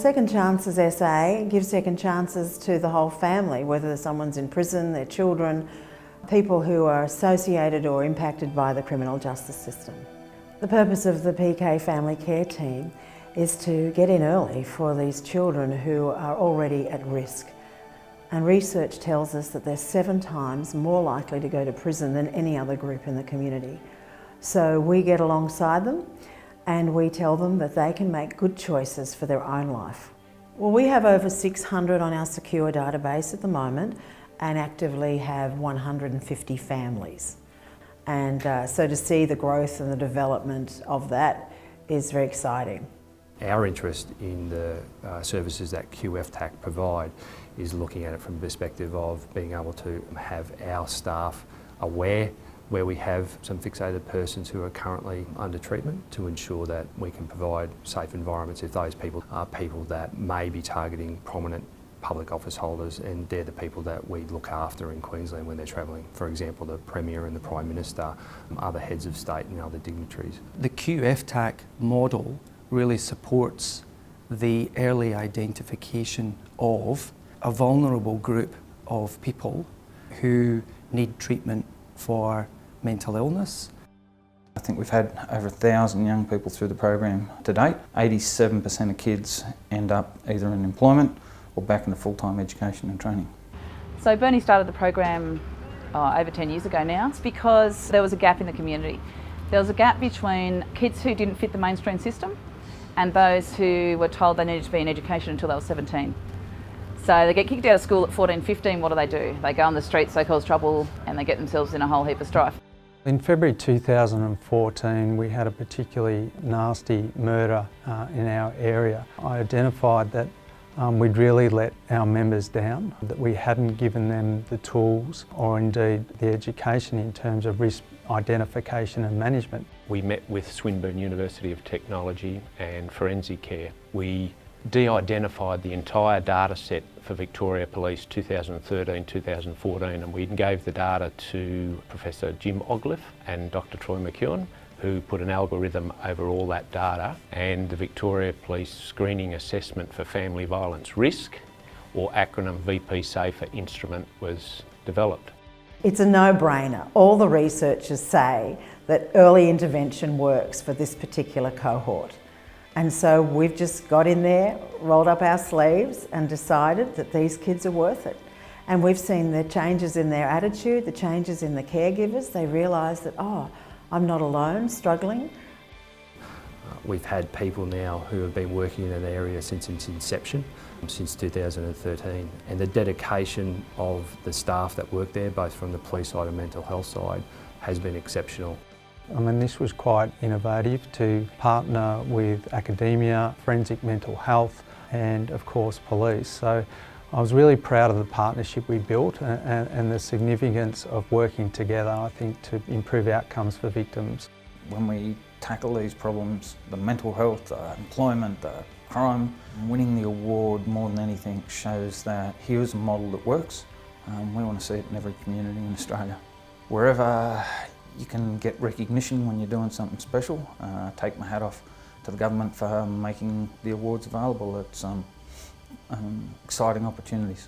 Second Chances SA gives second chances to the whole family, whether someone's in prison, their children, people who are associated or impacted by the criminal justice system. The purpose of the PK Family Care Team is to get in early for these children who are already at risk. And research tells us that they're 7 times more likely to go to prison than any other group in the community. So we get alongside them and we tell them that they can make good choices for their own life. Well, we have over 600 on our secure database at the moment and actively have 150 families. And so to see the growth and the development of that is very exciting. Our interest in the services that QFTAC provide is looking at it from the perspective of being able to have our staff aware where we have some fixated persons who are currently under treatment to ensure that we can provide safe environments if those people are people that may be targeting prominent public office holders, and they're the people that we look after in Queensland when they're travelling. For example, the Premier and the Prime Minister, other heads of state and other dignitaries. The QFTAC model really supports the early identification of a vulnerable group of people who need treatment for mental illness. I think we've had over 1,000 young people through the program to date. 87% of kids end up either in employment or back into full-time education and training. So Bernie started the program over 10 years ago now. It's because there was a gap in the community. There was a gap between kids who didn't fit the mainstream system and those who were told they needed to be in education until they were 17. So they get kicked out of school at 14, 15, what do? They go on the streets, they cause trouble and they get themselves in a whole heap of strife. In February 2014 we had a particularly nasty murder in our area. I identified that we'd really let our members down, that we hadn't given them the tools or indeed the education in terms of risk identification and management. We met with Swinburne University of Technology and Forensic Care. We de-identified the entire data set for Victoria Police 2013-2014, and we gave the data to Professor Jim Ogliffe and Dr Troy McEwen, who put an algorithm over all that data, and the Victoria Police Screening Assessment for Family Violence Risk, or acronym VP SAFER instrument, was developed. It's a no-brainer. All the researchers say that early intervention works for this particular cohort. And so we've just got in there, rolled up our sleeves and decided that these kids are worth it. And we've seen the changes in their attitude, the changes in the caregivers. They realise that, oh, I'm not alone, struggling. We've had people now who have been working in an area since its inception, since 2013, and the dedication of the staff that work there, both from the police side and mental health side, has been exceptional. I mean, this was quite innovative to partner with academia, forensic mental health and of course police. So I was really proud of the partnership we built and the significance of working together, I think, to improve outcomes for victims. When we tackle these problems, the mental health, employment, crime, winning the award more than anything shows that here's a model that works. We want to see it in every community in Australia. Wherever you can get recognition when you're doing something special, take my hat off to the government for making the awards available. It's exciting opportunities.